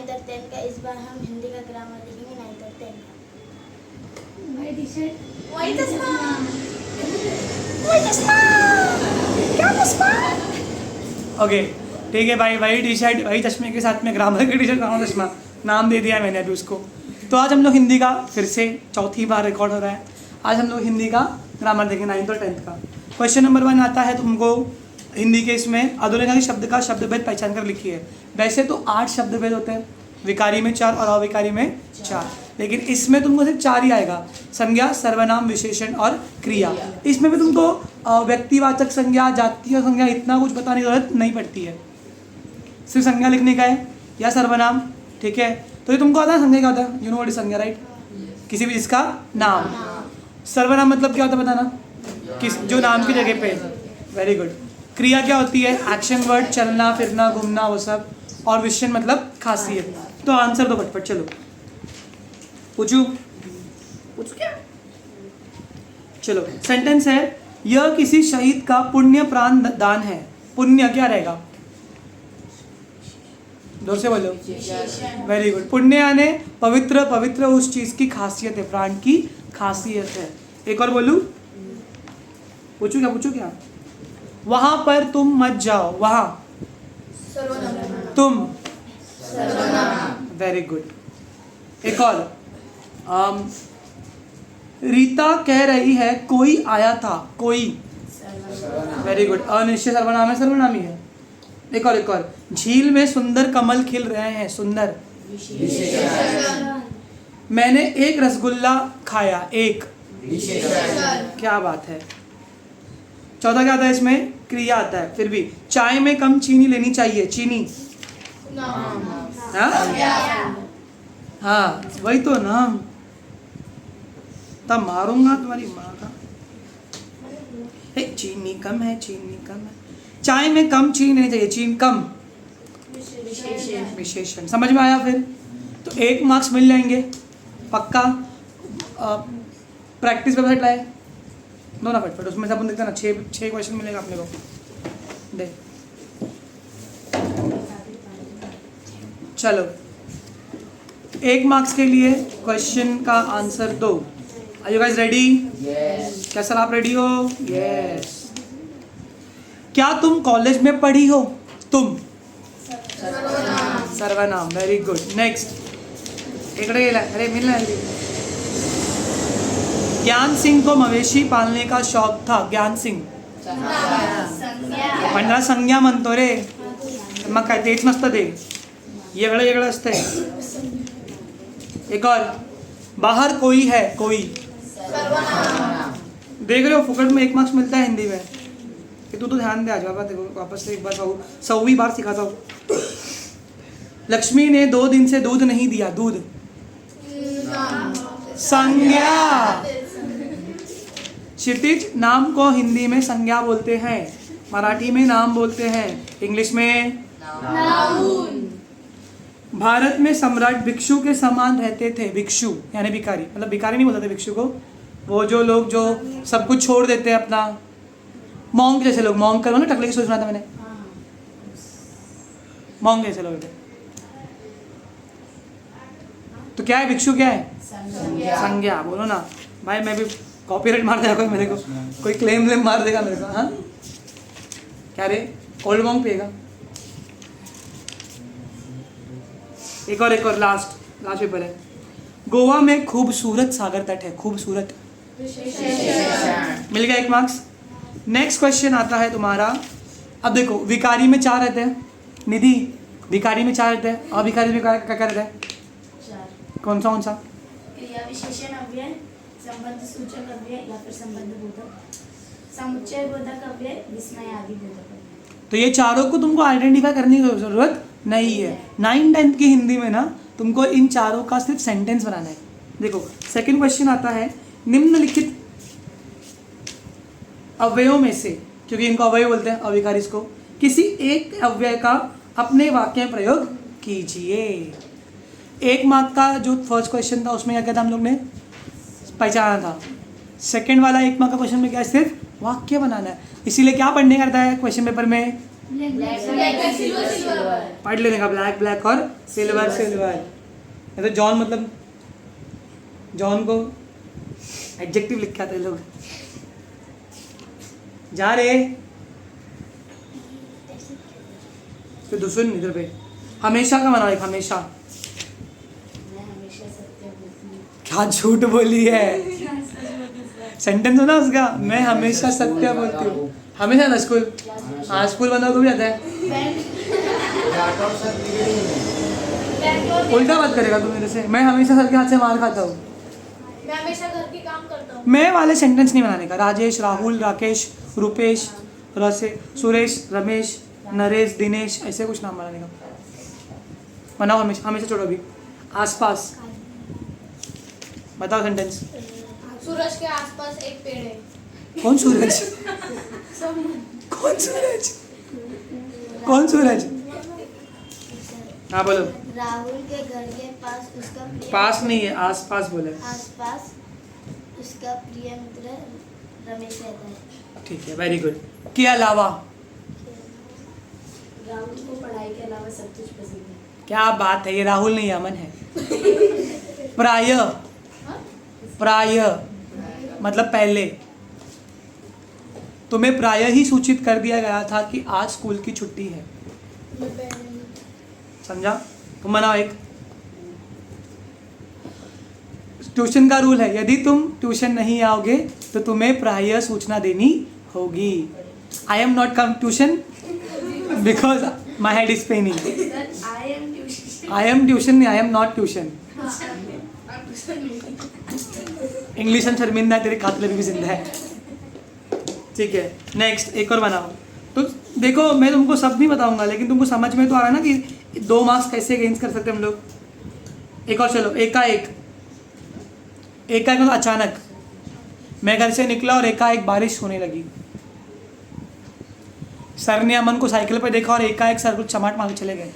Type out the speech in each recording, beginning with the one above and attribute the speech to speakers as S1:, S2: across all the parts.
S1: 9th और 10th का। इस बार हम हिंदी का ग्रामर देखेंगे 9th और 10th का।
S2: ओके ठीक है भाई, वही टी शर्ट वही चश्मे के साथ में ग्रामर की टी शर्ट ग्रामर चश्मा नाम दे दिया मैंने अभी उसको। तो आज हम लोग हिंदी का फिर से चौथी बार रिकॉर्ड हो रहा है। आज हम लोग हिंदी का ग्रामर देखेंगे 9th और 10th का। क्वेश्चन नंबर 1 आता है तुमको हिंदी के, इसमें अधोरेखा शब्द का शब्द भेद पहचान कर लिखिए। वैसे तो 8 शब्द भेद होते हैं, विकारी में 4 और अविकारी में 4, लेकिन इसमें तुमको सिर्फ 4 ही आएगा, संज्ञा, सर्वनाम, विशेषण और क्रिया। इसमें भी तुमको व्यक्तिवाचक संज्ञा, जातीय संज्ञा इतना कुछ बताने की जरूरत नहीं पड़ती है, सिर्फ संज्ञा लिखने का है या सर्वनाम। ठीक है, तो ये तुमको आता है संज्ञा क्या होता है, यू नो व्हाट इज संज्ञा राइट, किसी भी जिसका नाम। सर्वनाम मतलब क्या होता है बताना, किस जो नाम की जगह पे। Very good. क्रिया क्या होती है, एक्शन वर्ड, चलना फिरना घूमना वो सब। और विशेषण मतलब खासियत। तो आंसर दो फटफट, चलो पूछू क्या, चलो। सेंटेंस है, यह किसी शहीद का पुण्य प्राण दान है। पुण्य क्या रहेगा, जोर से बोलो। Very good. पुण्य यानी पवित्र, पवित्र उस चीज की खासियत है, प्राण की खासियत है। एक और बोलू, पूछू क्या, वहां पर तुम मत जाओ, वहां तुम। Very good. एक और, रीता कह रही है कोई आया था, कोई। Very good. अनिश्चय सर्वनाम है, सर्वनामी है। एक और, झील में सुंदर कमल खिल रहे हैं, सुंदर। मैंने एक रसगुल्ला खाया, एक। क्या बात है। चौथा क्या आता है इसमें, क्रिया आता है। फिर भी चाय में कम चीनी लेनी चाहिए, चीनी। हाँ वही तो नाम, तब मारूंगा तुम्हारी माँ का। चीनी कम है, चीनी कम है। चाय में कम चीनी लेनी चाहिए, चीनी कम। विशेषण। समझ में आया। फिर तो 1 मार्क्स मिल जाएंगे पक्का। प्रैक्टिस वेबसाइट लाए दो ना फटफट, उसमें से अपन देखते ना 6 क्वेश्चन मिलेगा अपने को। दे चलो, 1 मार्क्स के लिए क्वेश्चन का आंसर दो। Are you guys ready? Yes. क्या सर आप रेडी हो? यस। क्या तुम कॉलेज में पढ़ी हो, तुम। सर्वनाम। Very good. नेक्स्ट। इकडे गेला, अरे मिलना। ज्ञान सिंह को मवेशी पालने का शौक था, ज्ञान सिंह। पंधरा संज्ञा म्हणतो रे, मग काय तेच नसतं ते, येगळं असतंय। एक और, बाहर कोई है, कोई। देख रहे हो फुकट में 1 मार्क्स मिलता है हिंदी में, कि तू तो ध्यान दे। आज वापस से एक बार 100वीं बार सिखाता हूँ। लक्ष्मी ने 2 दिन से दूध नहीं दिया, दूध। संज्ञा। क्षितिज नाम को हिंदी में संज्ञा बोलते हैं, मराठी में नाम बोलते हैं, इंग्लिश में नाउन। भारत में सम्राट भिक्षु के समान रहते थे, भिक्षु यानी भिखारी, मतलब भिखारी नहीं बोलते थे भिक्षु को, वो जो लोग जो सब कुछ छोड़ देते हैं अपना, मॉन्क जैसे लोग। मॉन्क करो ना, टकले की सोच सुना था मैंने, मॉन्क जैसे लोग थे। तो क्या है भिक्षु, क्या है संज्ञा। बोलो ना भाई, मैं भी कॉपीराइट मार देगा कोई मेरे को, कोई क्लेम मार देगा मेरे को। हाँ क्या रे, ओल्ड मॉन्क पिएगा। एक और लास्ट पेपर है। गोवा में खूबसूरत सागर तट है, खूबसूरत। मिल गया 1 मार्क्स। नेक्स्ट क्वेश्चन आता है तुम्हारा। अब देखो, विकारी में 4 रहते हैं, निधि। विकारी में 4 रहते हैं, अभिकारी में क्या रहता है, कौन सा?
S1: क्रिया, विशेषण, अव्यय, संबंध सूचक अव्यय या फिर संबंध बोधक, समुच्चय बोधक अव्यय, विस्मय आदि बोधक अव्यय।
S2: तो ये चारों को तुमको आइडेंटिफाई करने की जरूरत नहीं है। 9th 10th की हिंदी में ना तुमको इन चारों का सिर्फ सेंटेंस बनाना है। देखो सेकंड क्वेश्चन आता है, निम्नलिखित अव्ययों में से, क्योंकि इनको अव्यय बोलते हैं अविकारी को, किसी एक अव्यय का अपने वाक्य में प्रयोग कीजिए। 1 मार्क का जो फर्स्ट क्वेश्चन था उसमें क्या किया था हम लोग ने, पहचाना था। सेकंड वाला 1 मार्क का क्वेश्चन में क्या है, सिर्फ वाक्य बनाना है। इसीलिए क्या पढ़ने करता है क्वेश्चन पेपर में, पढ़ लेने का, ब्लैक ब्लैक और सिल्वर सिल्वर। तो जॉन मतलब जॉन को एडजेक्टिव लिख के आते लोग। जा रे तो दुश्मन इधर पे हमेशा का बनाओ, एक हमेशा।
S1: मैं हमेशा सत्य बोलती हूँ।
S2: क्या झूठ बोली है, सेंटेंस हो ना उसका, मैं हमेशा सत्य बोलती हूँ। हमेशा ना स्कूल, हाँ स्कूल बंद हो तो भी आता है। उल्टा बात करेगा तू मेरे से, मैं हमेशा सर के हाथ से मार खाता हूँ।
S3: मैं हमेशा घर के काम करता हूँ।
S2: मैं वाले सेंटेंस नहीं बनाने का। राजेश, राहुल, राकेश, रूपेश, सुरेश, रमेश, नरेश, दिनेश, ऐसे कुछ नाम बनाने का। बनाओ हमेशा, हमेशा छोड़ो। अभी आसपास बताओ सेंटेंस।
S3: सूरज के आसपास एक पेड़ है।
S2: कौन सूरज? कौन सूरज? कौन सूरज? हाँ बोलो।
S4: राहुल के घर के पास उसका प्रिय
S2: पास नहीं है, आसपास बोले।
S4: आसपास उसका प्रिय मित्र रमेश रहता है।
S2: ठीक है, वेरी गुड। के अलावा
S1: राहुल को पढ़ाई के अलावा सब कुछ पसंद है।
S2: क्या बात है, ये राहुल नहीं अमन है। प्राय, प्राय मतलब पहले। तुम्हें प्राय ही सूचित कर दिया गया था कि आज स्कूल की छुट्टी है। समझा? तुम बनाओ एक। ट्यूशन का रूल है, यदि तुम ट्यूशन नहीं आओगे तो तुम्हें प्राय सूचना देनी होगी। I am not come tuition because my head is paining.
S1: I am tuition.
S2: I am tuition नहीं, I am not tuition. English में शर्मिंदा है, तेरे कातले भी जिंदा है। ठीक है, नेक्स्ट एक और बनाओ। तो देखो मैं तुमको सब नहीं बताऊंगा, लेकिन तुमको समझ में तो आ रहा है ना कि 2 मार्क्स कैसे गेन कर सकते हैं हम लोग। एक और चलो, एकाएक। एकाएक मतलब अचानक। मैं घर से निकला और एकाएक बारिश होने लगी। सर ने अमन को साइकिल पर देखा और एकाएक सर कुछ चमाट मार के चले गए।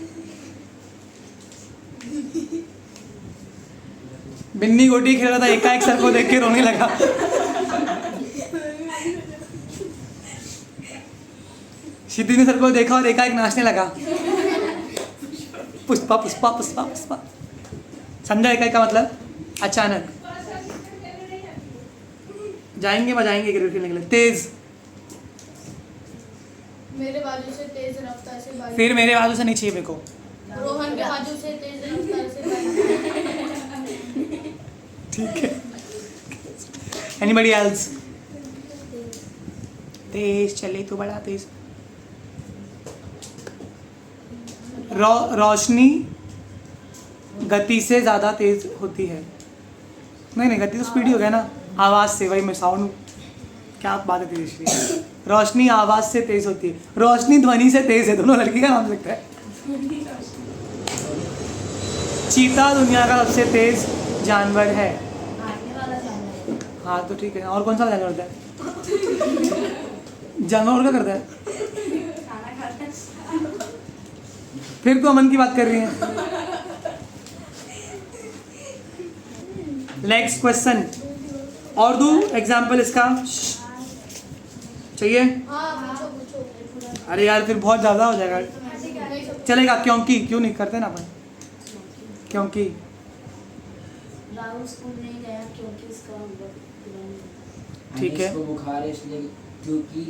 S2: बिन्नी गोटी खेल रहा था, एकाएक सर को देख के रोने लगा। सिद्धि ने सर को देखा और एकाएक नाचने लगा। पुष्पा पुष्पा पुष्पा पुष्पा। समझा एकाएक का मतलब? अचानक। जाएंगे बजाएंगे क्रिकेट खेलने के लिए। तेज,
S3: मेरे बाजू से तेज रफ्तार से बारिश।
S2: फिर मेरे बाजू से नहीं चाहिए मेरे को।
S3: रोहन के बाजू से तेज रफ्तार से बारिश।
S2: ठीक है। Anybody else? तेज चले तो बड़ा तेज। रोशनी गति से ज़्यादा तेज होती है। नहीं गति तो स्पीड ही हो गया ना, आवाज़ से। वही मैं साउंड, क्या बात है तेज की। रोशनी आवाज़ से तेज होती है, रोशनी ध्वनि से तेज है। दोनों लड़की का नाम लगता है। चीता दुनिया का सबसे तेज जानवर है।
S1: भागने वाला जानवर है।
S2: हाँ तो ठीक है, और कौन सा जानवर होता है? जानवर और क्या करता है?
S1: खाना खाता है।
S2: फिर तो अमन की बात कर रही है। नेक्स्ट क्वेश्चन, और दो एग्जाम्पल इसका चाहिए?
S3: हाँ पूछो।
S2: अरे यार फिर बहुत ज़्यादा हो जाएगा।
S3: नहीं सब
S2: चलेगा, क्योंकि क्यों नहीं करते ना अपन? क्योंकि
S1: राहुल स्कूल नहीं गया क्योंकि उसका होमवर्क पूरा नहीं हुआ।
S2: ठीक है।
S5: इसको बुखार है इसलिए क्योंकि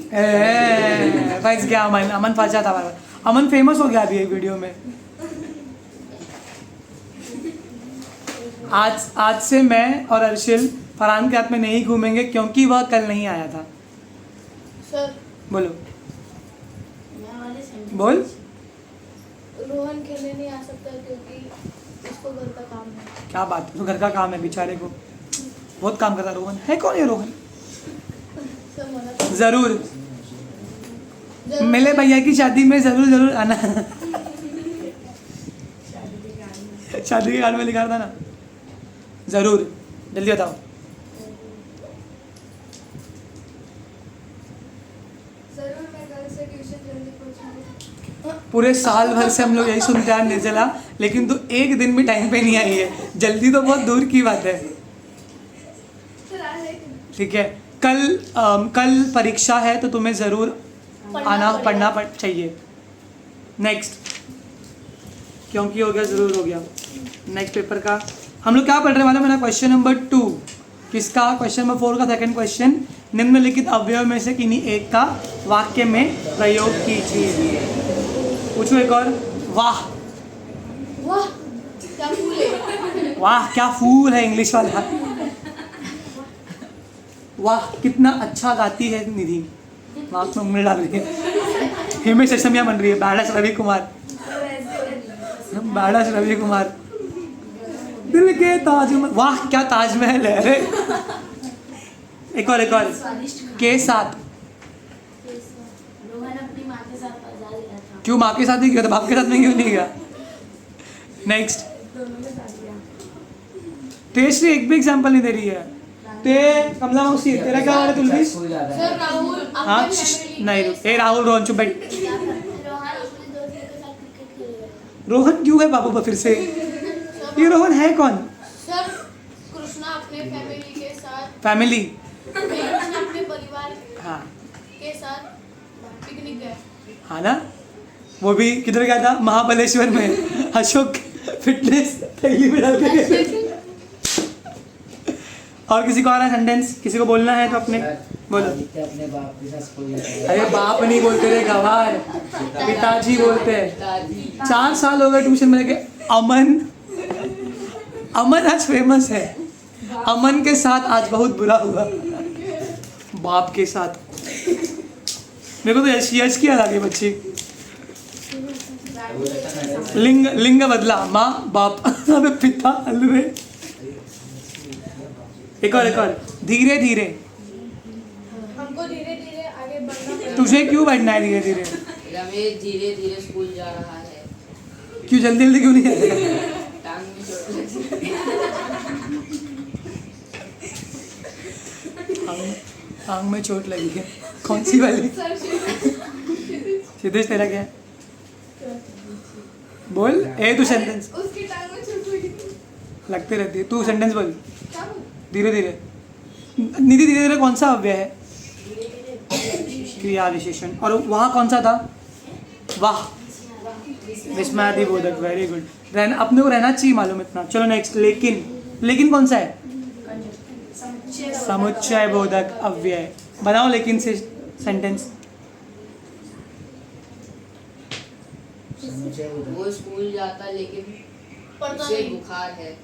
S2: फंस गया अमन। अमन फंस जाता हमारा। अमन फेमस हो गया अभी एक वीडियो में। आज से मैं और अर्शिल फरहान के हाथ में नहीं घूमेंगे क्योंकि वह कल नहीं आया था।
S3: सर
S2: बोलो,
S1: मैं वाले sentence
S2: बोल।
S3: रोहन खेलने नहीं आ सकता क्योंकि उसको घर का काम है।
S2: क्या बात है, तो घर का काम है बेचारे को, बहुत काम करता। रोहन है कौन है? रोहन
S3: सर मना कर।
S2: जरूर
S3: जरूर।
S2: मेरे भैया की शादी में जरूर आना। शादी के कार्ड में लिखा था ना, जरूर। जल्दी बताओ।
S3: जरूर मैं कल से ट्यूशन जल्दी पहुंचूंगी।
S2: पूरे साल भर से हम लोग यही सुनते हैं निर्जला, लेकिन तू एक दिन भी टाइम पे नहीं आई है। जल्दी तो बहुत दूर की बात है।
S3: सर आ जाएगी।
S2: ठीक है, कल परीक्षा है तो तुम्हें ज़रूर आना पढ़ना चाहिए। नेक्स्ट, क्योंकि हो गया ज़रूर हो गया। नेक्स्ट पेपर का हम लोग क्या पढ़ रहे वाले मेरा क्वेश्चन नंबर 2 किसका, क्वेश्चन नंबर 4 का सेकंड क्वेश्चन, निम्नलिखित अवयव में से किन्हीं एक का वाक्य में प्रयोग कीजिए। पूछो एक और। वाह,
S3: वाह क्या फूल है।
S2: वाह क्या फूल है, इंग्लिश वाला। वाह कितना अच्छा गाती है निधि, मार्क्स में उंगली डाल रही है। हिमेश रेशमिया बन रही है, बाड़स रवि कुमार, बाड़स रवि कुमार। दिल के ताजमहल, वाह क्या ताजमहल है। अरे एक और
S1: स्वादिष्ट खाना।
S2: के साथ,
S1: रोहन अपनी माँ के साथ बाजार गया था।
S2: क्यों माँ के साथ ही गया था, बाप के साथ में क्यों नहीं गया। नेक्स्ट,
S1: दोनों के साथ गया।
S2: तेजश्री एक भी एग्जांपल नहीं दे रही है। ते कमला मौसी तेरा क्या वाला तुलबी।
S5: स्कूल जा रहा
S3: सर
S5: है।
S3: राहुल
S2: हाँ
S3: अपने फैमिली
S2: नहीं रुक, ए राहुल रोहन चुप बैठ।
S4: रोहन अपने दोस्तों के साथ क्रिकेट खेल रहा था।
S2: रोहन क्यों है बाबू पर फिर से, ये रोहन है कौन।
S3: सर कृष्णा अपने फैमिली के साथ
S2: फैमिली,
S3: कृष्णा अपने परिवार
S2: हाँ
S3: के साथ पिकनिक गया।
S2: हाँ ना, वो भी किधर गया था, महाबलेश्वर में। अशोक फिटनेस थैली में डाल के गया। और किसी को आ रहा है सेंटेंस, किसी को बोलना है तो अपने बोलो।
S5: आदित्य अपने बाप के साथ स्कूल जाता है।
S2: अरे बाप नहीं बोलते रे गवार, पिताजी बोलते हैं। 4 साल हो गए ट्यूशन में लेके। अमन, अमन आज फेमस है। अमन के साथ आज बहुत बुरा हुआ, बाप के साथ। मेरे को तो यश यश की याद आ गई बच्ची। लिंग लिंग बदला, माँ बाप, अबे पिता अलवे। एक और धीरे धीरे।
S3: हमको धीरे धीरे आगे बढ़ना पड़ेगा।
S2: तुझे क्यों बैठना है धीरे धीरे,
S6: रमेश धीरे धीरे स्कूल जा रहा है।
S2: क्यों जल्दी जल्दी क्यों नहीं आएगा।
S6: टांग में चोट लगी।
S2: टांग में चोट लगी है, कौन सी वाली। सिद्धेश तेरा क्या है, बोल। ए तू सेंटेंस,
S3: उसकी टांग में चोट लगी थी।
S2: लगती रहती है। तू सेंटेंस बोल
S3: क्या बोल?
S2: धीरे धीरे। निधि धीरे धीरे कौन सा अव्यय है, क्रिया विशेषण। और वहाँ कौन सा था, वाह विस्मयादि बोधक। वेरी गुड, रहना अपने को रहना चाहिए मालूम इतना। चलो नेक्स्ट, लेकिन, लेकिन कौन सा है, समुच्चय बोधक अव्यय। बनाओ लेकिन से सेंटेंस।
S6: वो स्कूल जाता लेकिन
S3: पता
S6: उसे
S3: नहीं।
S6: बुखार है।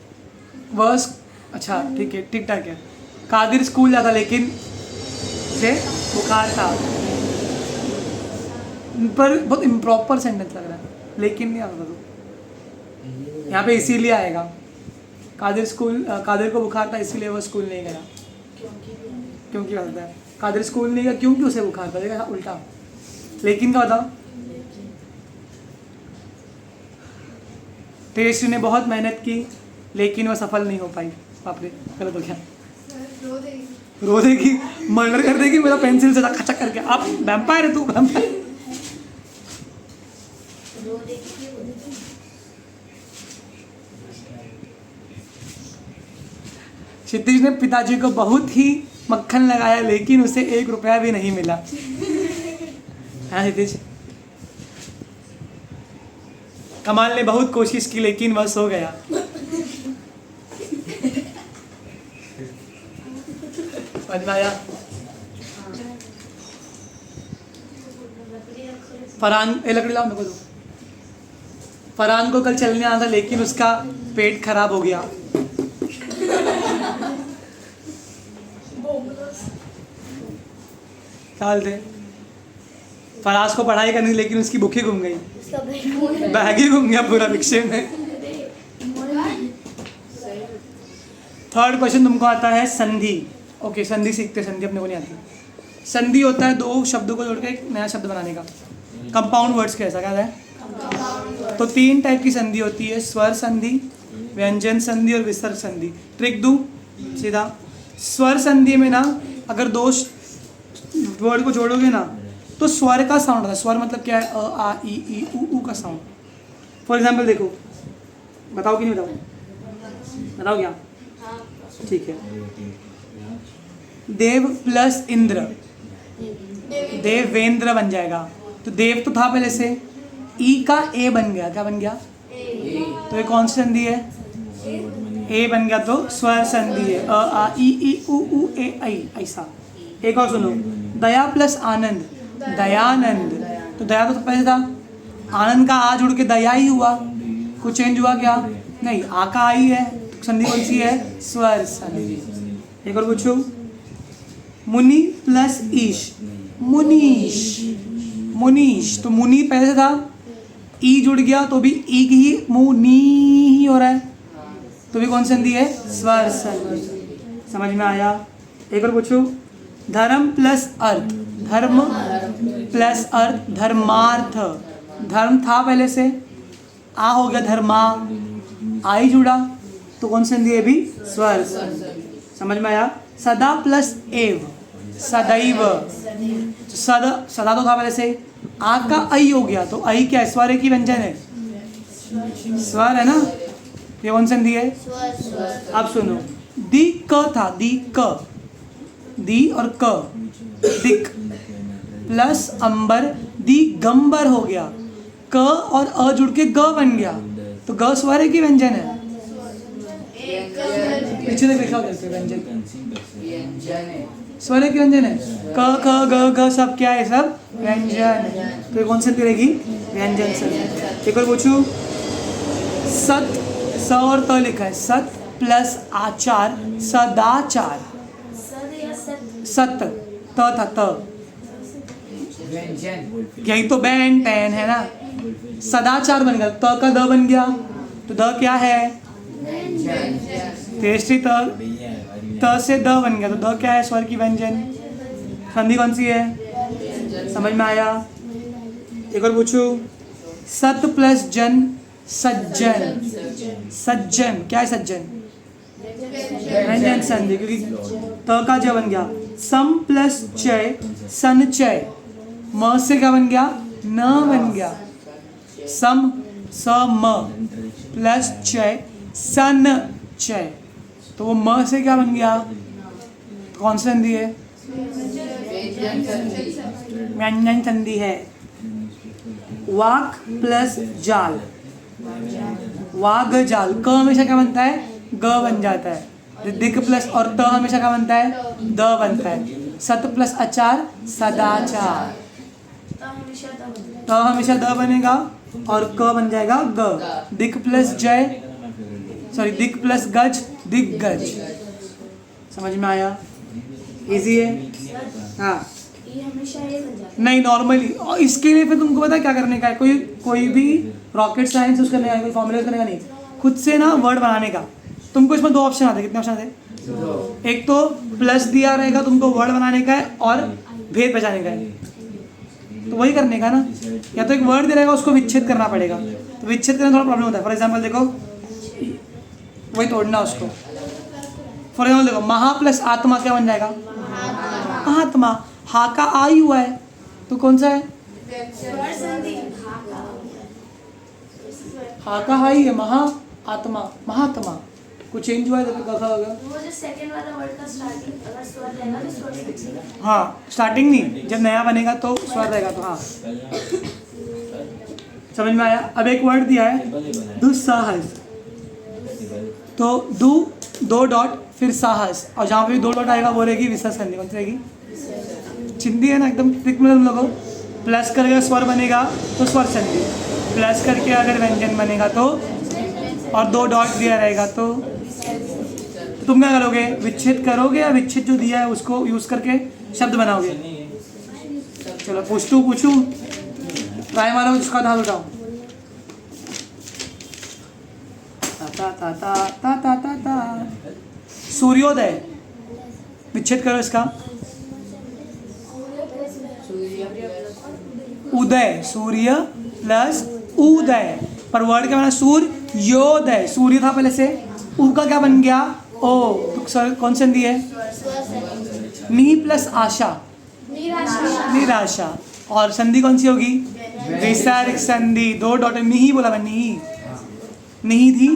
S2: बस अच्छा ठीक है, ठीक ठाक है। कादिर स्कूल जाता लेकिन से बुखार था, पर बहुत इम्प्रॉपर सेंटेंस लग रहा है। लेकिन नहीं आता तो यहाँ पे इसीलिए आएगा। कादिर को बुखार था इसीलिए वो स्कूल नहीं गया। क्योंकि होता है कादिर स्कूल नहीं गया क्योंकि उसे बुखार था, देखा उल्टा। लेकिन का बताओ, तेजस्वी ने बहुत मेहनत की लेकिन वो सफल नहीं हो पाई। बाप रे गलत हो गया।
S3: रो देगी।
S2: रो देगी, मर्डर कर देगी मेरा पेंसिल से खचक करके। आप वैम्पायर है तू, वैम्पायर। क्षितिज ने पिताजी को बहुत ही मक्खन लगाया लेकिन उसे 1 रुपया भी नहीं मिला। हाँ क्षितिज, कमाल ने बहुत कोशिश की लेकिन वह सो गया। समझ में आया। फरहान, ए लकड़ी लाओ मेरे को दो। फरहान को कल चलने आना था लेकिन उसका पेट खराब हो गया। क्या बोलते हैं, फराज को पढ़ाई करनी लेकिन उसकी बुक ही घूम गई,
S4: उसका बैग
S2: बैग ही घूम गया पूरा रिक्शे में। थर्ड क्वेश्चन तुमको आता है संधि। ओके संधि सीखते, संधि अपने को नहीं आती। संधि होता है 2 शब्दों को जोड़ के एक नया शब्द बनाने का। कंपाउंड वर्ड्स कैसा क्या है। तो 3 टाइप की संधि होती है, स्वर संधि, व्यंजन संधि और विसर्ग संधि। ट्रिक दूं सीधा, स्वर संधि में ना अगर 2 वर्ड को जोड़ोगे ना तो स्वर का साउंड आता है। स्वर मतलब क्या है, अ आ ई ई उ का साउंड। फॉर एग्जाम्पल देखो, बताओ कि नहीं बताओ, बताओ क्या, ठीक है। देव प्लस इंद्र देवेंद्र बन जाएगा। तो देव तो था पहले से, ई का ए बन गया, क्या बन गया? तो ये कौन सी संधि है? ए बन गया तो स्वर संधि है। अ आ ई उ ऊ ए ऐ, ऐसा। एक और सुनो, दया प्लस आनंद, दयानंद। तो दया तो पहले था, आनंद का आ जुड़ के दया ही हुआ, कुछ चेंज हुआ क्या? नहीं, आ का आई है, तो संधि कौन सी है? स्वर संधि। एक और पूछो, मुनि प्लस ईश, मुनीश, मुनीश। तो मुनि पहले से था, ई जुड़ गया तो भी ई की ही मुनी ही हो रहा है, तो भी कौन सी संधि है? स्वर संधि। समझ में आया? एक और पूछो, धर्म प्लस अर्थ, धर्म प्लस अर्थ, धर्मार्थ। धर्म था पहले से, आ हो गया धर्मा, आई जुड़ा तो कौन सी संधि है? भी स्वर संधि। समझ में आया? सदा प्लस एव, सदैव। तो सदा, सदा तो था पहले से, आ का ऐ हो गया तो ऐ क्या है? स्वर है कि व्यंजन है? स्वर है ना, ये कौन संधि है? अब सुनो, दी क था, दी क, दी और क, दिक प्लस अंबर, दी गंबर हो गया, क और अ जुड़ के ग बन गया, तो ग स्वर है कि व्यंजन है? पीछे तक लिखा करते व्यंजन, स्वर है कि व्यंजन है? क ख ग घ सब क्या है? सब व्यंजन। तो ये कौन सी रहेगी? व्यंजन संधि। एक और पूछूं, सत, स और त लिखा है, सत प्लस आचार, सदाचार। सत, त था, त
S5: व्यंजन।
S2: यही तो बैन टैन है ना। सदाचार बन गया, त का द बन गया, तो द क्या है? तेजस्वी त से द बन गया, तो द क्या है? स्वर की व्यंजन। संधि कौन सी है? समझ में आया? एक और पूछू, सत प्लस जन, सज्जन। सज्जन क्या है? सज्जन व्यंजन संधि, क्योंकि त का ज बन गया। सम प्लस चय, संचय। म से क्या बन गया? न बन गया। सम, स म प्लस चय, संचय। तो वो म से क्या बन गया? कौन सी संधि है? व्यंजन संधि है। वाक प्लस जाल, वाग जाल। क हमेशा क्या बनता है? ग बन जाता है। दिक प्लस और त हमेशा क्या बनता है? द बनता है। सत प्लस आचार, सदाचार। त हमेशा द बनेगा और क बन जाएगा ग। दिक प्लस जय, सॉरी दिक प्लस गज, दिग्गज। समझ में आया? इजी है? हाँ, नहीं नॉर्मली। और इसके लिए फिर तुमको पता है क्या करने का है? कोई भी रॉकेट साइंस यूज करने का, कोई फॉर्मूला करने का नहीं, खुद से ना वर्ड बनाने का। तुमको इसमें दो ऑप्शन आते हैं। कितने ऑप्शन आते हैं? एक तो प्लस दिया रहेगा, तुमको वर्ड बनाने का है, और भेद पहचाने का है, तो वही करने का ना। या तो एक वर्ड दे रहेगा, उसको विच्छेद करना पड़ेगा, तो विच्छेद करने में थोड़ा प्रॉब्लम होता है। फॉर एग्जाम्पल देखो, वही तोड़ना उसको। फॉर एग्जाम्पल देखो, महा प्लस आत्मा क्या बन जाएगा? महात्मा। हा का आई हुआ है, तो कौन सा है? हा का हाई है, महा आत्मा, महात्मा। कुछ चेंज हुआ है? देखो कहा होगा
S1: वो जो सेकंड वाला वर्ड का स्टार्टिंग अगर स्वर रहेगा तो स्वर लगेगा।
S2: हाँ, स्टार्टिंग नहीं, जब नया बनेगा तो स्वर रहेगा। तो हाँ, समझ में आया? अब एक वर्ड दिया है दुस्साहस, तो दु, दो डॉट, फिर साहस, और जहाँ पे भी दो डॉट आएगा वो रहेगी विसर्ग संधि। कौन सी रहेगी? चिंदी है ना एकदम ट्रिक में तुम लोगों। प्लस करके स्वर बनेगा तो स्वर संधि, प्लस करके अगर व्यंजन बनेगा तो, और दो डॉट दिया रहेगा तो तुम क्या करोगे? विच्छेद करोगे, या विच्छेद जो दिया है उसको यूज करके शब्द बनाओगे? चलो पूछूं, ट्राई मारो, जिसका हाथ उठाओ। ता ता ता ता ता ता ता। सूर्योदय, विच्छेद करो इसका। उदय, सूर्य प्लस उदय, पर वर्ड क्या बना? सूर्योदय। सूर्य था पहले से, उ का क्या बन गया? ओ। तो सर कौन सी संधि है? नी प्लस आशा, निराशा। और संधि कौन सी होगी? विसर्ग संधि। दो डॉट, नहीं बोला मैं, नहीं थी।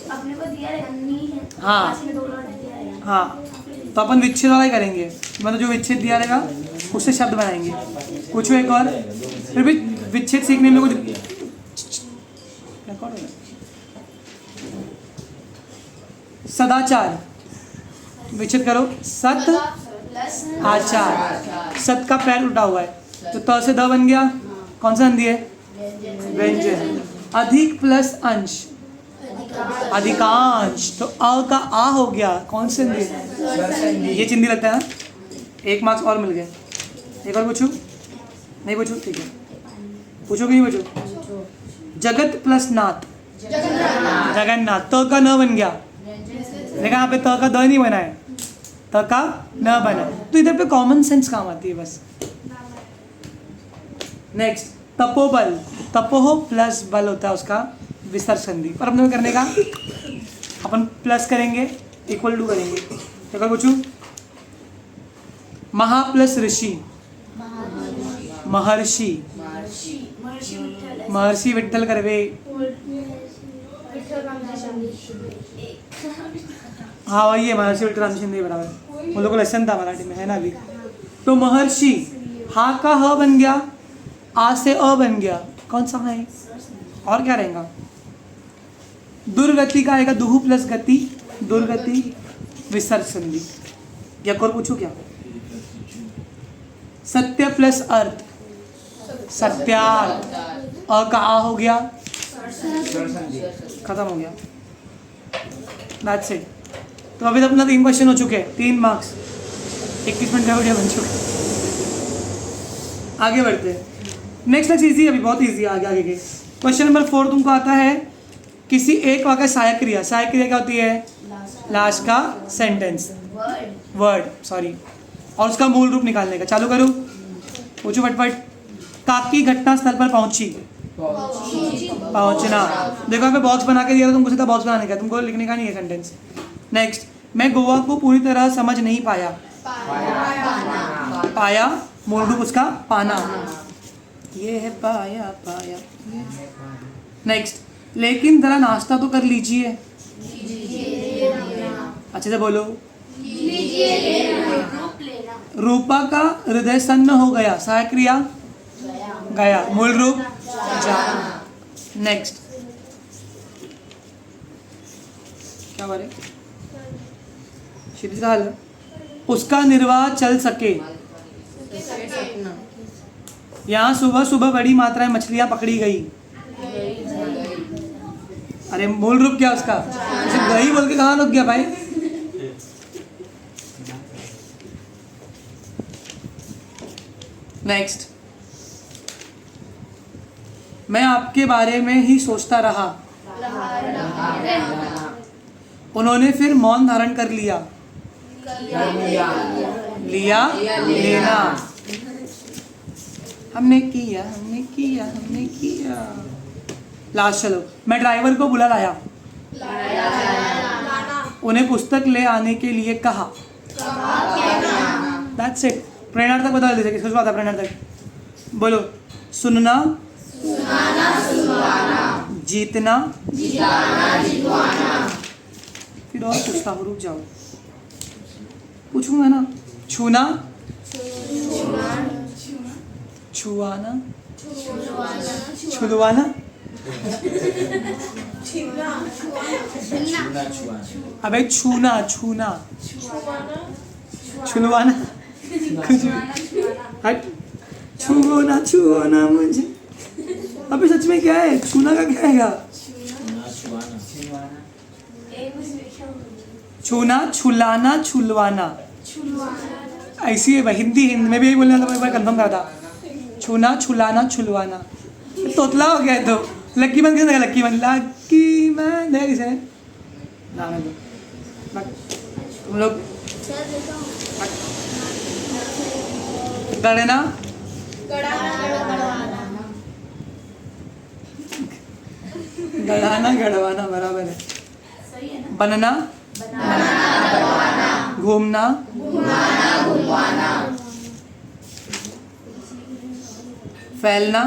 S1: अपने को दिया रहेगा नहीं है,
S2: हाँ
S1: पास में दो डॉट दिया रहेगा।
S2: हाँ, तो अपन विच्छेद वाला ही करेंगे। मतलब जो विच्छेद दिया रहेगा उससे शब्द बनाएंगे। पूछो एक और, फिर भी विच्छेद सीखने में कुछ रिकॉर्ड हो रहा है। सदाचार, विच्छेद करो। सत आचार, सत का पैर उठा हुआ है तो त से द बन गया, कौन सा संधि है? व्यंजन। अधिक प्लस अंश, अधिकांश, तो अ का आ हो गया, कौन सी संधि है? ये चिंदी लगता है ना, 1 मार्क्स और मिल गए। एक और पूछूं? नहीं पूछूं? ठीक है, पूछो कि नहीं पूछो? जगत प्लस नाथ, जगन्नाथ, त का न बन गया, देखा यहाँ पे त का द नहीं बना है, त का न बना, तो इधर पे कॉमन सेंस काम आती है बस। नेक्स्ट, तपोबल, तपोह प्लस बल होता है उसका विसर्ग संधि, पर अपने को करने का अपन प्लस करेंगे, इक्वल टू करेंगे। एक और पूछूं? महा प्लस ऋषि, महर्षि, महर्षि विठ्ठल कर्वे, हाँ वही है, महर्षि विठ्ठल राम शिंदे बराबर, वो लोग को लेसन था मराठी में, है ना अभी। तो महर्षि, हा का ह बन गया, आ से अ बन गया, कौन सा है और क्या रहेगा? दुर्गति का आएगा, दुहु प्लस गति, दुर्गति विसर्ग संधि। या और पूछू क्या? सत्य प्लस अर्थ, सत्यार्थ, अ का आ हो गया, खत्म हो गया, दैट्स इट। तो अभी तक अपना 3 क्वेश्चन हो चुके हैं, 3 मार्क्स, 21 मिनट का वीडियो बन चुका है। आगे बढ़ते हैं, नेक्स्ट इजी, अभी बहुत इजी है। आगे के क्वेश्चन नंबर 4 तुमको आता है, किसी एक वाक्य सहायक क्रिया, सहायक क्रिया क्या होती है? लास्ट का सेंटेंस, वर्ड सॉरी, और उसका मूल रूप निकालने का। चालू करूँ? पूछो फटफट। काकी घटना स्थल पर पहुंची, पहुंचना, देखो यहाँ पे बॉक्स बना के दिया था तुमको, सीधा बॉक्स बनाने का, तुमको लिखने का नहीं है सेंटेंस। नेक्स्ट, मैं गोवा को पूरी तरह समझ नहीं पाया, पाया मूल रूप उसका पाना, ये है पाया पाया। नेक्स्ट, लेकिन जरा नाश्ता तो कर लीजिए, अच्छे से बोलो। रूपा का हृदय सन्न हो गया, सहायक क्रिया गया, मूल रूप जाना। नेक्स्ट, क्या बोले? शीतकाल, उसका निर्वाह चल सके, यहाँ सुबह सुबह बड़ी मात्रा में मछलियां पकड़ी गई, अरे मूल रूप क्या उसका? गई बोल के कहाँ रुक गया भाई? नेक्स्ट, मैं आपके बारे में ही सोचता रहा, उन्होंने फिर मौन धारण कर लिया, लिया लेना, हमने किया हमने किया हमने किया। लास्ट, चलो, मैं ड्राइवर को बुला लाया, उन्हें पुस्तक ले आने के लिए कहा, दैट्स इट। प्रेरणार्थक बता दीजिए, किसको आता है प्रेरणार्थक? बोलो। सुनना, जीतना, फिर और पूछता हूँ, रुक जाओ, पूछूंगा ना। छूना, छुआना, छुलवाना, अबे छूना, छूना, छुलवाना, कुछ हट, छुओना छुओना मुझे, अबे सच में क्या है? छूना का क्या है? छूना, छुलाना, छुलवाना, ऐसी है हिंदी, हिंदी में भी यही बोलने वाला, मैं कंफर्म करा था। छूना, छुलाना, छुलवाना, तोतला हो गया है। तो लक्की मन किसने देखा? लक्की मन, लक्की मन देखा किसे? नाम है तुम लोग। गणना, गढ़ाना, गढ़वाना बराबर है। बनना, घूमना, फैलना,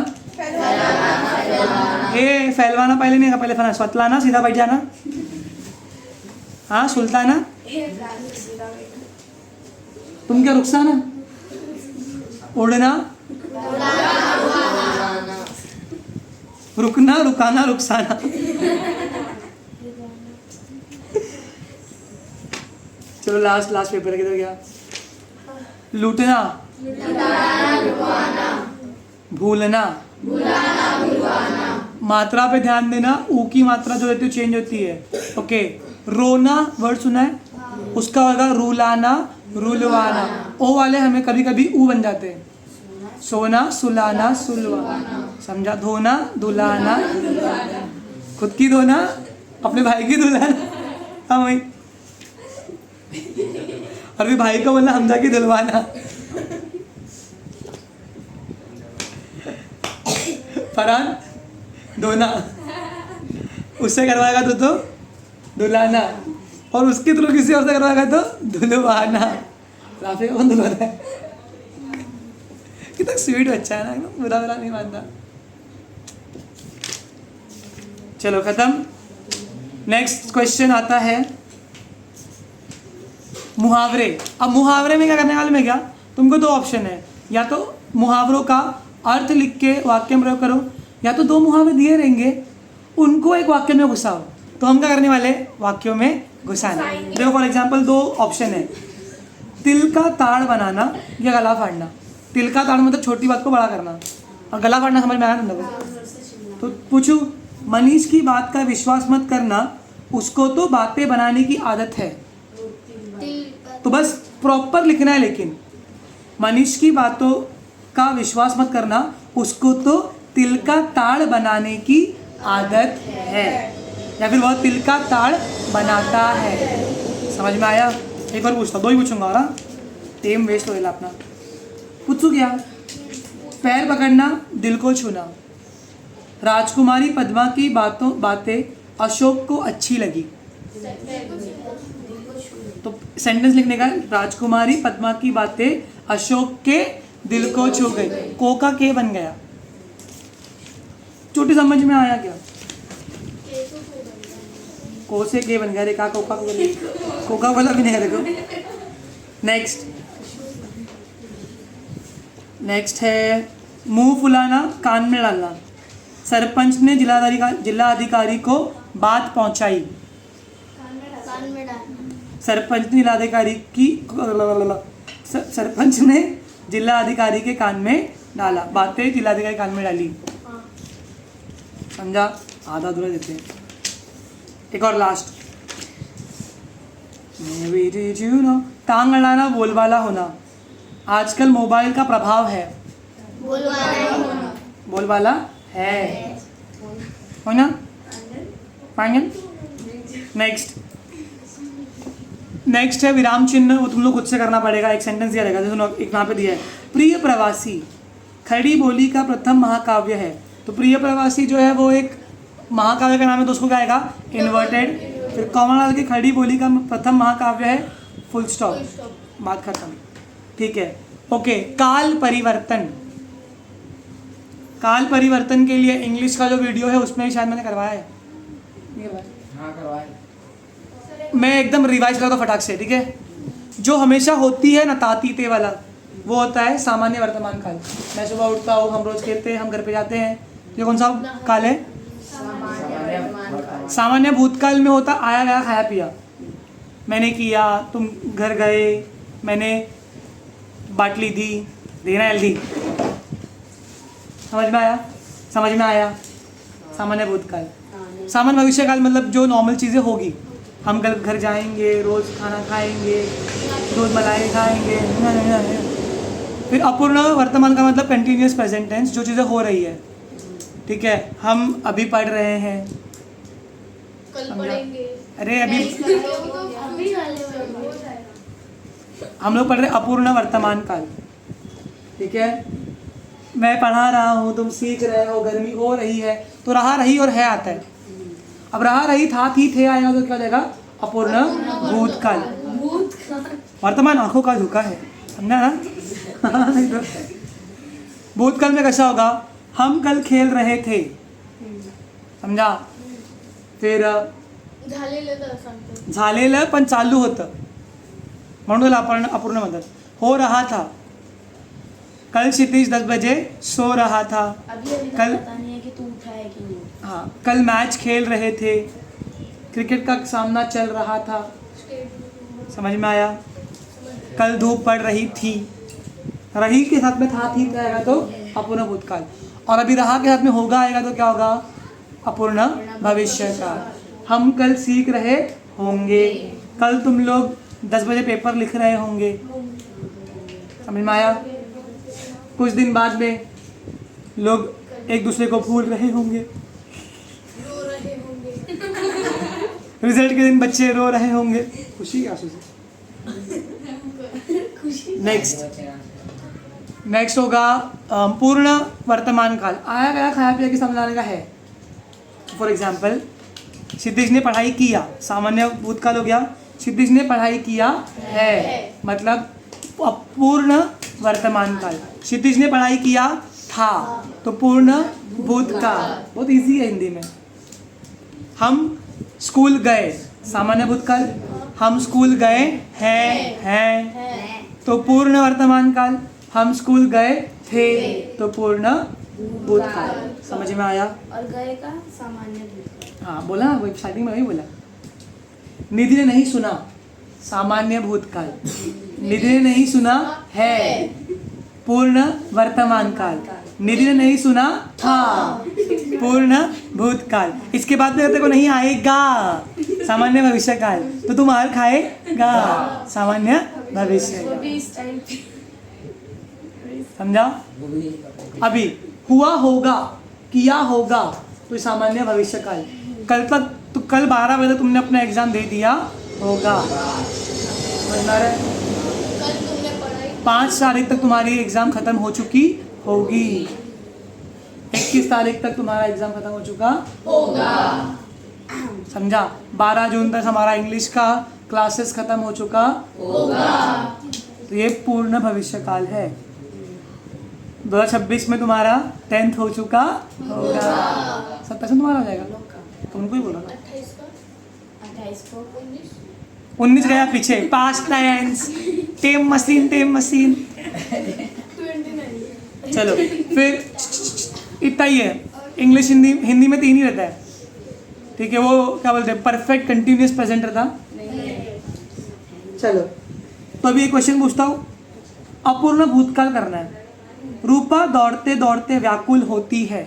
S2: ए फैलवाना पहले नहीं, पहले फैलना, स्वतलाना, सीधा बैठ जाना, हाँ सुल्ताना, तुम क्या रुखसाना, उड़ना,
S6: उड़ाना,
S2: रुकना, रुकाना, रुखसाना। चलो लास्ट पेपर किधर गया? लूटना, भूलना, मात्रा पे ध्यान देना, ऊ की मात्रा जो रहती है चेंज होती है। ओके, रोना वर्ड सुना है, उसका होगा रूलाना, रूलवाना। ओ वाले हमें कभी कभी ऊ बन जाते हैं। सोना, सुलाना, सुलवाना। समझा? धोना, धुलाना, खुद की धोना, अपने भाई की धुलाना। हाँ भाई, और भी भाई को बोलना हमजा की धुलवाना। फरहान, धोना, उससे करवाएगा तो धुलाना, और उसके थ्रू किसी और से करवाएगा तो धुलवाना। राफी कौन धुलवाना है? कितना स्वीट बच्चा है ना, एकदम बुरा बुरा नहीं मानता। चलो खत्म। नेक्स्ट क्वेश्चन आता है मुहावरे। अब मुहावरे में क्या करने वाले में क्या, तुमको दो ऑप्शन है, या तो मुहावरों का अर्थ लिख के वाक्य में प्रयोग करो, या तो दो मुहावरे दिए रहेंगे उनको एक वाक्य में घुसाओ। तो हम क्या करने वाले, वाक्यों में घुसाना। देखो फॉर एग्जांपल दो ऑप्शन है, तिल का ताड़ बनाना या गला फाड़ना। तिल का ताड़ मतलब छोटी बात को बड़ा करना, और गला फाड़ना समझ में आया तुम लोगों? तो पूछूं, मनीष की बात का विश्वास मत करना, उसको तो बातें बनाने की आदत है। तो बस प्रॉपर लिखना है, लेकिन मनीष की बातों का विश्वास मत करना, उसको तो तिल का ताड़ बनाने की आदत है, या फिर वह तिल का ताड़ बनाता है। समझ में आया? एक और पूछता, दो ही पूछूंगा और टाइम वेस्ट होगा अपना। पूछू क्या? पैर पकड़ना, दिल को छूना। राजकुमारी पद्मा की बातें अशोक को अच्छी लगी। तो सेंटेंस लिखने का, राजकुमारी पद्मा की बातें अशोक के दिल को छू गई। को का के बन गया। छोटी समझ में आया क्या? को से के बन गया। रे का कोका कोला भी नहीं है। देखो नेक्स्ट है मुंह फुलाना, कान में डालना। सरपंच ने जिला अधिकारी को बात पहुंचाई। सरपंच ने जिला अधिकारी के कान में डाला। बातें जिला अधिकारी कान में डाली। समझा? आधा अधूरा देते हैं। एक और लास्ट, टांग अड़ाना, बोलबाला होना। आजकल मोबाइल का प्रभाव है। बोलबाला है ना? फाइनल। नेक्स्ट है विराम चिन्ह, वो तुम लोग खुद से करना पड़ेगा। एक सेंटेंस दिया रहेगा, जैसे एक यहाँ पे दिया है, प्रिय प्रवासी खड़ी बोली का प्रथम महाकाव्य है। तो प्रिय प्रवासी जो है वो एक महाकाव्य का नाम है, तो उसको क्या आएगा? इन्वर्टेड। फिर कॉमा डाल के खड़ी बोली का प्रथम महाकाव्य है, फुल स्टॉप, बात खत्म। ठीक है, ओके। काल परिवर्तन के लिए इंग्लिश का जो वीडियो है उसमें भी शायद मैंने करवाया है।
S5: हाँ करवाए।
S2: मैं एकदम रिवाइज करता हूँ फटाक से, ठीक है? जो हमेशा होती है ना तातीते वाला, वो होता है सामान्य वर्तमान काल। मैं सुबह उठता हूँ, हम रोज खेलते हैं, हम घर पे जाते हैं। ये कौन सा काल है? सामान्य भूतकाल में होता आया गया, खाया पिया, मैंने किया, तुम घर गए, मैंने बाटली दी, देना जल्दी। समझ में आया? सामान्य भूतकाल। सामान्य भविष्यकाल मतलब जो नॉर्मल चीज़ें होगी, हम कल घर जाएंगे, रोज़ खाना खाएंगे, रोज़ मलाई खाएंगे। फिर अपूर्ण वर्तमान का मतलब कंटिन्यूस प्रेजेंट टेंस, जो चीज़ें हो रही है। ठीक है, हम अभी पढ़ रहे हैं,
S3: कल पढ़ेंगे।
S2: अरे अभी हम लोग पढ़ रहे अपूर्ण वर्तमान काल। ठीक है, मैं पढ़ा रहा हूँ, तुम सीख रहे हो, गर्मी हो रही है, तो रहा, रही और है आता है। अब रहा, रही, था, थी, थे आएगा तो क्या हो जाएगा? अपूर्ण भूतकाल। वर्तमान आंखों का धोखा है, समझा ना? भूतकाल में कैसा होगा? हम कल खेल रहे थे, समझा? फिर झालेलं पण चालू होतं, म्हणून अपूर्ण मतलब हो रहा था, कल क्षितिज 10 बजे सो रहा था।
S1: अभी तक
S2: कल-
S1: पता नहीं है कि तू उठा है कि नहीं।
S2: हाँ, कल मैच खेल रहे थे। क्रिकेट का सामना चल रहा था। समझ में आया? कल धूप पड़ रही थी। रही के साथ में था थी आएगा तो अपूर्ण भूतकाल, और अभी रहा के साथ में होगा आएगा तो क्या होगा? अपूर्ण भविष्य काल। हम कल सीख रहे होंगे। कल तुम लोग 10 बजे पेपर लिख रहे होंगे। समझ में आया? कुछ दिन बाद में लोग एक दूसरे को भूल रहे होंगे।
S3: रो रहे होंगे।
S2: रिजल्ट के दिन बच्चे रो रहे होंगे खुशी के आंसू से। नेक्स्ट होगा पूर्ण वर्तमान काल। आया गया खाया पिया की समझाने का है। फॉर एग्जाम्पल, क्षितिज ने पढ़ाई किया, सामान्य भूतकाल हो गया। क्षितिज ने पढ़ाई किया है, मतलब पूर्ण वर्तमान काल। क्षितिज ने पढ़ाई किया था, तो पूर्ण भूतकाल। बहुत इजी है हिंदी में। हम स्कूल गए, सामान्य भूतकाल। हम स्कूल गए हैं, तो पूर्ण वर्तमान काल। हम स्कूल गए थे, तो पूर्ण भूतकाल। समझ में आया?
S1: और गए का सामान्य भूतकाल।
S2: हाँ, बोला ना, स्टार्टिंग में वही बोला। निधि ने नहीं सुना, सामान्य भूतकाल। निधि ने नहीं सुना है, पूर्ण वर्तमान काल। निधि ने नहीं सुना था, पूर्ण भूतकाल। इसके बाद में तेरे को नहीं आएगा, सामान्य भविष्य काल, तो तू मार खाएगा, सामान्य भविष्य
S1: वो
S2: काल।
S1: भी इस टाइम पे
S2: समझा? अभी हुआ होगा, किया होगा, तो सामान्य भविष्य काल। कल तक तो कल 12 बजे तुमने अपना एग्जाम दे दिया होगा। समझना रहे?
S3: कल तुमने पढ़ाई
S2: 5 तारीख तक तुम्हारी एग्जाम खत्म हो चुकी होगी। 21 तारीख तक तुम्हारा एग्जाम खत्म हो चुका
S3: होगा।
S2: समझा? 12 जून तक हमारा इंग्लिश का क्लासेस खत्म हो चुका
S3: होगा।
S2: तो ये पूर्ण भविष्य काल है। 2026 में तुम्हारा 10th हो चुका होगा। 27 में तुम्हारा हो जाएगा, तो उनको ही बोलो ना।
S3: 28 का
S1: 28 को
S3: 19
S2: 19 गया पीछे, पास्ट टेंस, टेम मशीन
S3: 29
S2: चलो फिर इतना ही है। इंग्लिश हिंदी में 3 ही रहता है, ठीक है? वो क्या बोलते हैं, परफेक्ट कंटिन्यूस प्रेजेंट रहता। चलो, तो अभी एक क्वेश्चन पूछता हूँ। अपूर्ण भूतकाल करना है। रूपा दौड़ते दौड़ते व्याकुल होती है।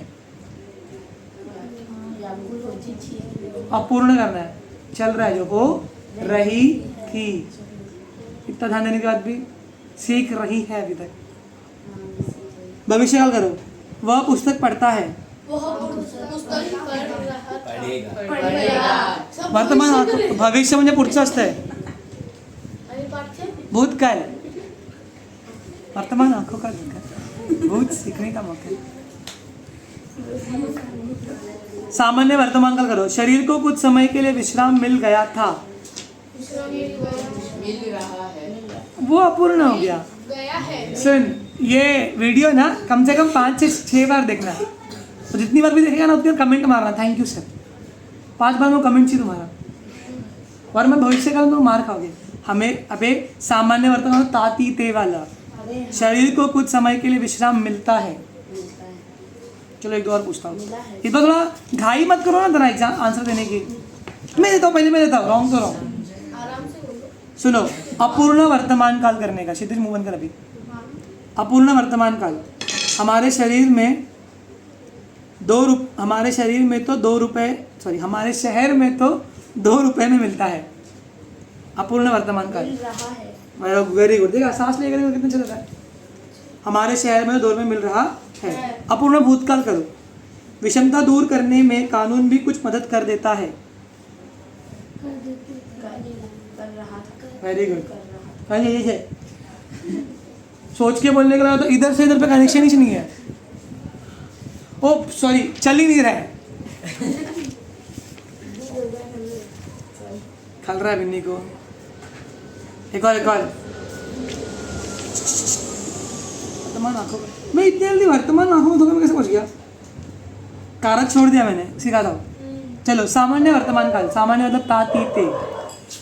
S1: व्याकुल होती थी।
S2: अपूर्ण करना है, चल रहा है, जो हो रही थी। इतना ध्यान देने के बाद भी सीख रही है अभी तक। भविष्यकाल करो। वह पुस्तक पढ़ता है।
S3: वह पुस्तक पढ़ रहा था।
S6: पढ़ेगा।
S2: वर्तमान भविष्य म्हणजे पुढचं असतंय,
S3: आणि पाठ्य
S2: भूतकाल। वर्तमान आंखों का देखा, भूत सीखने का मौका। सामान्य वर्तमान काल करो। शरीर को कुछ समय के लिए विश्राम मिल गया था,
S3: विश्राम
S6: मिल रहा है।
S2: वो अपूर्ण हो गया।
S3: गया है।
S2: सुन, ये वीडियो ना कम से कम 5 से 6 बार देखना, तो जितनी बार भी देखेगा ना उतनी बार कमेंट मारना, थैंक यू सर। 5 बार में कमेंट चाहिए तुम्हारा, वरना भविष्य काल में मार खाओगे। हमें अबे सामान्य वर्तमान ताती ते वाला, शरीर को कुछ समय के लिए विश्राम मिलता है। चलो एक दो और पूछता हूँ। इस बार थोड़ा घाई मत करो ना जरा एग्जाम आंसर देने की। मैं देता हूँ, पहले मैं देता हूँ, रॉन्ग तो रॉन्ग।
S3: आराम से बोलो।
S2: सुनो, अपूर्ण वर्तमान काल करने का। क्षितिज मुंह बंद कर अभी। अपूर्ण वर्तमान काल। हमारे शरीर में हमारे शरीर में तो 2 रुपये, सॉरी हमारे शहर में तो 2 रुपये में मिलता है। अपूर्ण वर्तमान काल।
S1: मिल रहा है।
S2: Very good. देखा सांस लेकर कितना चल रहा है। हमारे शहर में 2 रुपये मिल रहा है। अपूर्ण भूतकाल करो। विषमता दूर करने में कानून भी कुछ मदद कर देता है।
S1: कर रहा था।
S2: Very good. ये सोच के बोलने के लिए तो इधर से इधर पे कनेक्शन ही नहीं है। ओ सॉरी, चल ही नहीं रहा है। खल रहा है बिन्नी को। एक और वर्तमान आंखों में, मैं इतनी जल्दी वर्तमान आंखों में धोखे में कैसे पहुंच गया? कारक छोड़ दिया मैंने, सिखा था। चलो, सामान्य वर्तमान काल। सामान्य मतलब ता ती ते।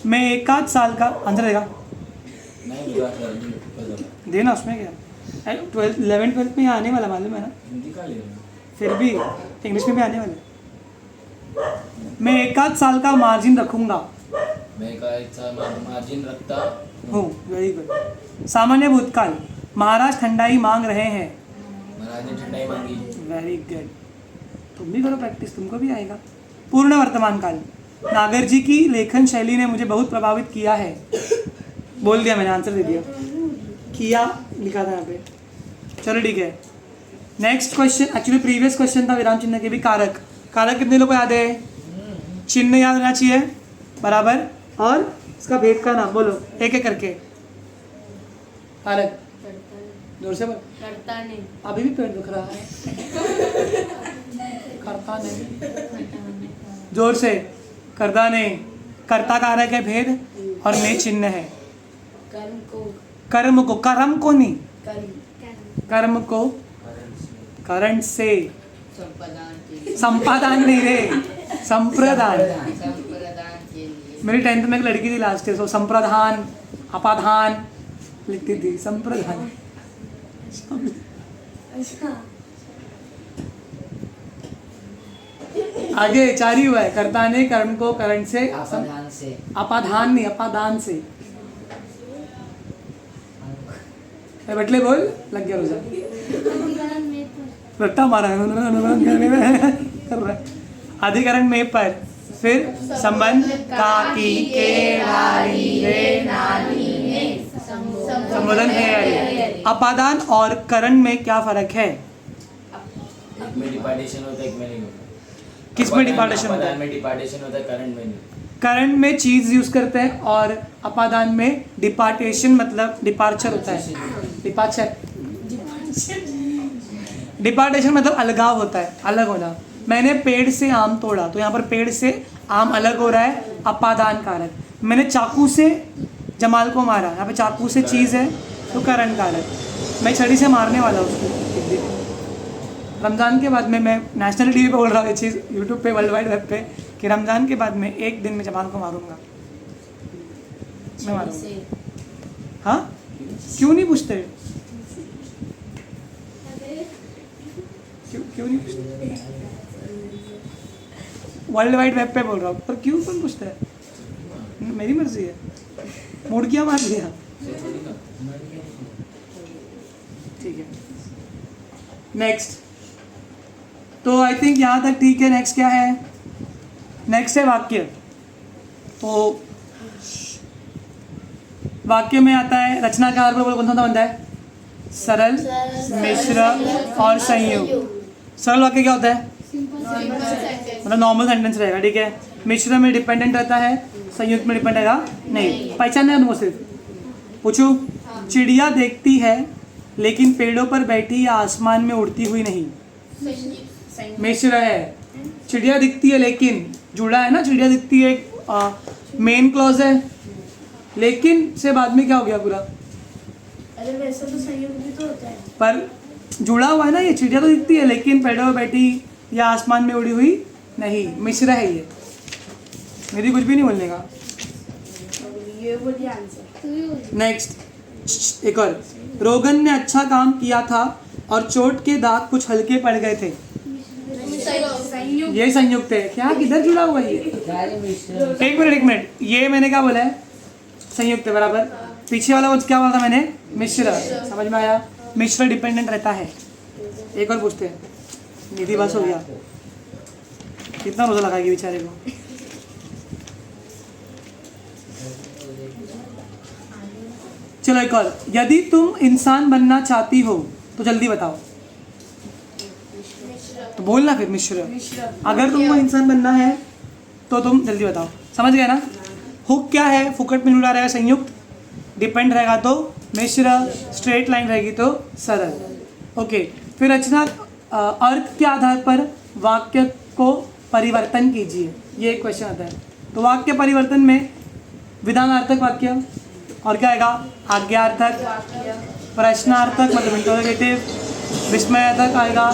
S2: मैं 1 आध साल का आंसर देगा, देना उसमें क्या। 12th 11th 12th में यहाँ आने वाला, मालूम है ना?
S5: हिंदी का ले रहे हो?
S2: फिर भी इंग्लिश में भी आने वाला। मैं 1 साल का मार्जिन रखूँगा।
S5: मैं का इतना मार्जिन रखता
S2: हूँ। Very good. सामान्य भूतकाल, महाराज ठंडाई मांग रहे हैं।
S5: महाराज ने ठंडाई मांगी।
S2: Very good. तुम भी करो प्रैक्टिस, तुमको भी आएगा। पूर्ण वर्तमान काल, नागर जी की लेखन शैली ने मुझे बहुत प्रभावित किया है। बोल दिया मैंने, आंसर दे दिया। किया लिखा था यहाँ पे। चलो ठीक है। Next question, actually previous question था विराम चिन्ह के भी। कारक, कारक कितने लोग को याद है? चिन्ह याद रहना चाहिए बराबर, और इसका भेद का नाम बोलो एक एक करके। कारक जोर से बोल।
S3: करता नहीं।
S2: अभी भी पेट दुख रहा है। करता नहीं, जोर से। करता नहीं, कर्ता कारक है भेद, और ने चिन्ह है।
S3: कर्म को
S2: कर्म को, कर्म को नहीं,
S3: कर्म
S2: कर्म को करण से।
S6: संप्रदान के लिए।
S2: संपादान नहीं रे, संप्रदान।
S6: संप्रदान के लिए।
S2: मेरी 10th में एक लड़की थी लास्ट ईयर, सो संप्रधान अपाधान लिखती थी, संप्रधान। आगे 4 ही हुआ है। कर्ता ने कर्म को करण से,
S5: अपाधान से।
S2: अपाधान नहीं, अपादान से। बटले बोल, लग गया रोजा। रट्टा मारा है कर रहा है। अधिकरण में पर, फिर संबंध का, की, के, रारी, रे, नानी, ने, संबोधन है, अरे। अपादान और करण में क्या फर्क है?
S5: एक में डिपार्टेशन होता है, एक में नहीं होता।
S2: किस में डिपार्टेशन होता
S5: अपादान
S2: है?
S5: में डिपार्टेशन होता है, करंट में नहीं।
S2: करण में चीज यूज करते हैं, और अपादान में डिपार्टेशन मतलब डिपार्चर होता है। डिपार्चर, डिपार्टेशन मतलब अलगाव होता है, अलग होना। मैंने पेड़ से आम तोड़ा, तो यहाँ पर पेड़ से आम अलग हो रहा है, अपादान कारक। मैंने चाकू से जमाल को मारा, यहाँ पे चाकू से चीज़ है, तो करण कारक। मैं छड़ी से मारने वाला उसको एक दिन। रमज़ान के बाद में मैं नेशनल टीवी पे बोल रहा हूँ ये चीज़, यूट्यूब पे, वर्ल्ड वाइड वेब पे, कि रमज़ान के बाद में एक दिन में जमाल को मारूंगा। मैं मारूंगा। हाँ, क्यों नहीं पूछते? क्यों नहीं पूछते? वर्ल्ड वाइड वेब पे बोल रहा हूँ, पर क्यों कौन पूछता है? मेरी मर्जी है, मूड किया मार दिया। ठीक है, नेक्स्ट। तो आई थिंक यहाँ तक ठीक है। नेक्स्ट क्या है? नेक्स्ट है वाक्य। तो वाक्य में आता है रचनाकार पर कौन सा बनता है? सरल, मिश्र और संयुक्त। सरल वाक्य क्या होता है? मतलब नॉर्मल सेंटेंस रहेगा, ठीक है। मिश्र में डिपेंडेंट रहता है, संयुक्त में डिपेंड रहेगा नहीं। पहचानना है तुमको सिर्फ। पूछूं? चिड़िया देखती है लेकिन पेड़ों पर बैठी या आसमान में उड़ती हुई नहीं। मिश्र है। चिड़िया दिखती है लेकिन, जुड़ा है ना, चिड़िया दिखती है, मेन क्लॉज है, लेकिन से बाद में क्या हो गया पूरा?
S1: अरे वैसे तो संयोग भी तो होता है,
S2: पर जुड़ा हुआ है ना, ये चिड़िया तो दिखती है लेकिन पेड़ों पर बैठी या आसमान में उड़ी हुई नहीं। मिश्र है ये। मेरी कुछ भी नहीं बोलने का।
S1: ये बोलिए आंसर।
S2: नेक्स्ट, एक और। रोगन ने अच्छा काम किया था और चोट के दाग कुछ हल्के पड़ गए थे। ये संयुक्त है क्या? किधर जुड़ा हुआ है ये? एक मिनट, ये मैंने क्या बोला है? संयुक्त है बराबर। पीछे वाला वो क्या बोला था मैंने? मिश्र। समझ में आया? मिश्र डिपेंडेंट रहता है। एक और पूछते हैं, निधि बस हो गया। कितना रोजा लगाएगी बेचारे को? चलो एक और। यदि तुम इंसान बनना चाहती हो तो जल्दी बताओ। तो बोलना फिर मिश्र। अगर तुमको इंसान बनना है तो तुम जल्दी बताओ। समझ गए ना? हुक क्या है? फुकट में जुड़ा रहेगा संयुक्त, डिपेंड रहेगा तो मिश्र, स्ट्रेट लाइन रहेगी तो सरल। ओके, फिर रचना अर्थ के आधार पर वाक्य को परिवर्तन कीजिए, ये एक क्वेश्चन आता है। तो वाक्य परिवर्तन में विधानार्थक वाक्य, और क्या आएगा? आज्ञार्थक, प्रश्नार्थक मतलब इंटरोगेटिव, विस्मयार्थक आएगा,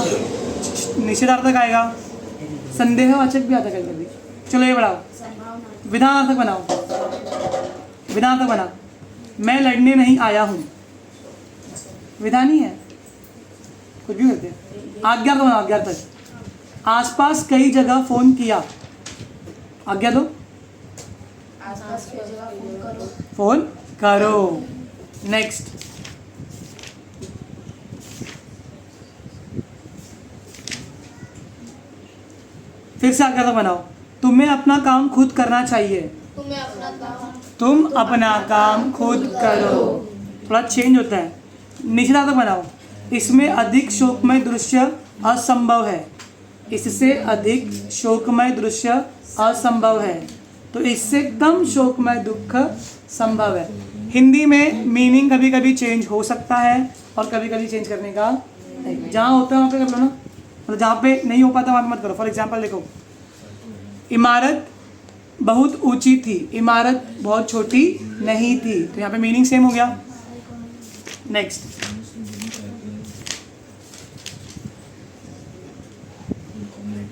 S2: निषेधार्थक आएगा, संदेहवाचक भी आता है कभी। चलो ये बढ़ाओ, विधानार्थक बनाओ। विधानार्थक बना, मैं लड़ने नहीं आया हूँ। विधान ही है, कुछ भी करते हैं। आज्ञा तो आज्ञा तक। आसपास कई जगह फोन किया, आज्ञा दो।
S1: आसपास की जगह फोन करो।
S2: फोन करो। नेक्स्ट, फिर से आज्ञा तक बनाओ। तुम्हें अपना काम खुद करना चाहिए,
S3: तुम्हें अपना काम
S2: तुम अपना काम खुद करो। थोड़ा चेंज होता है। निषेधार्थक बनाओ। इसमें अधिक शोकमय दृश्य असंभव है, इससे अधिक शोकमय दृश्य असंभव है, तो इससे कम शोकमय दुख संभव है। हिंदी में मीनिंग कभी कभी चेंज हो सकता है और कभी कभी चेंज करने का नहीं। जहाँ होता है वहाँ पे कर लो ना, मतलब जहाँ पे नहीं हो पाता वहाँ पे मत करो। फॉर एग्जाम्पल देखो, इमारत बहुत ऊंची थी, इमारत बहुत छोटी नहीं थी, तो यहाँ पे मीनिंग सेम हो गया। नेक्स्ट,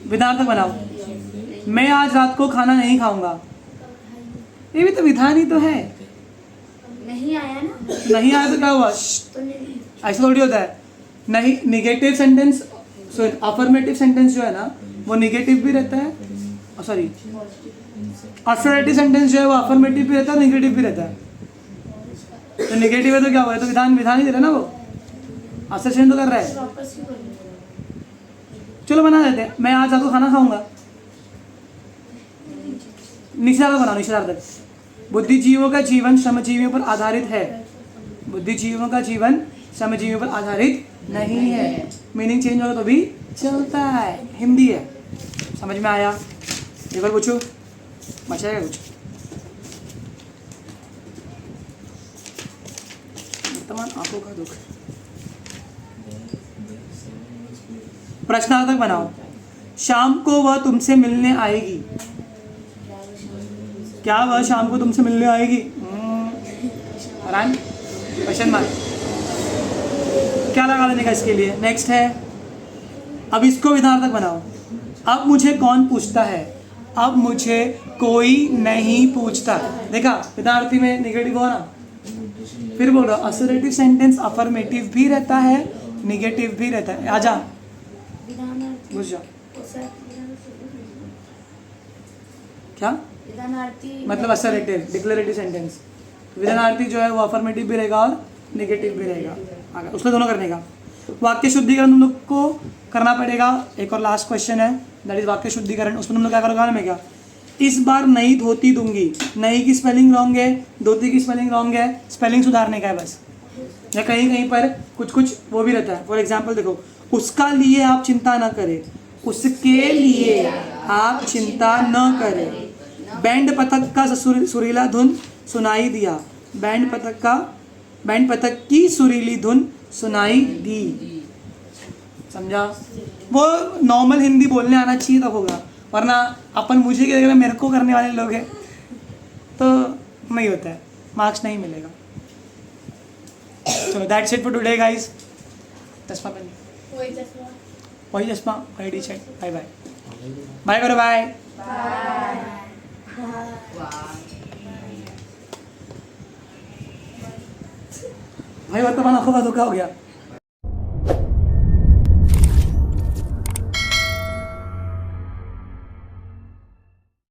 S2: विधार्थक बनाओ। मैं आज रात को खाना नहीं खाऊंगा, ये भी तो विधान ही तो है।
S1: नहीं आया ना,
S2: नहीं आया तो क्या हुआ?
S1: तो नहीं।
S2: ऐसा थोड़ी होता है। नहीं, निगेटिव सेंटेंस, अफर्मेटिव सेंटेंस जो है ना वो निगेटिव भी रहता है, सॉरी असर्टिव सेंटेंस जो है वो अफर्मेटिव भी रहता है, निगेटिव भी रहता है। तो निगेटिव है तो क्या हुआ? तो विधान विधान ही दे रहा है ना, वो असर्शन तो कर रहा है।
S1: वापस ही बोलो।
S2: चलो बना देते हैं, मैं आज आपको खाना खाऊंगा। निषेधार्थक बनाओ। निषेधार्थक, बुद्धिजीवियों का जीवन श्रमजीवियों पर आधारित है, बुद्धिजीवियों का जीवन श्रमजीवियों पर आधारित नहीं है। मीनिंग चेंज होगा तो भी चलता है, हिंदी है। समझ में आया? एक बार पूछो, बचाएगा कुछ? वर्तमान आंखों का दुख। प्रश्नार्थक बनाओ। शाम को वह तुमसे मिलने आएगी, क्या वह शाम को तुमसे मिलने आएगी? क्वेश्चन मार्क, क्या लगा देने का इसके लिए? नेक्स्ट है, अब इसको विधार्थक बनाओ। अब मुझे कौन पूछता है, अब मुझे कोई नहीं पूछता। देखा, विधार्थी में निगेटिव हो ना। फिर बोल रहा हूँ, असर्टिव सेंटेंस अफर्मेटिव भी रहता है, निगेटिव भी रहता है। आजा
S1: विधानार्थी
S2: घुस जा।
S1: विधानार्थी
S2: क्या मतलब? Assertive declarative sentence. विधानार्थी जो है वो अफर्मेटिव भी रहेगा और निगेटिव भी रहेगा, उसमें दोनों करने का। वाक्य शुद्धिकरण तुम लोग को करना पड़ेगा। एक और लास्ट क्वेश्चन है, दैट इज वाक्य शुद्धिकरण। उसमें तुम लोग क्या करोगे में? क्या इस बार नई धोती दूंगी, नई की स्पेलिंग रॉन्ग है, धोती की स्पेलिंग रॉन्ग है, स्पेलिंग सुधारने का है बस। या कहीं कहीं पर कुछ कुछ वो भी रहता है। फॉर एग्जाम्पल देखो, उसका लिए आप चिंता न करें, उसके लिए आप चिंता न करें। बैंड पथक का सुरीला धुन सुनाई दिया, बैंड पथक की सुरीली धुन सुनाई दी। समझा? वो नॉर्मल हिंदी बोलने आना चाहिए तब होगा, वरना अपन मुझे की जगह मेरे को करने वाले लोग हैं तो नहीं होता है, मार्क्स नहीं मिलेगा। चलो that's it for today guys. चश्मा पहन, वही चश्मा वही T shirt. Bye bye, bye करो, बाय। भाई वर्तमान आंखों का धोखा हो गया।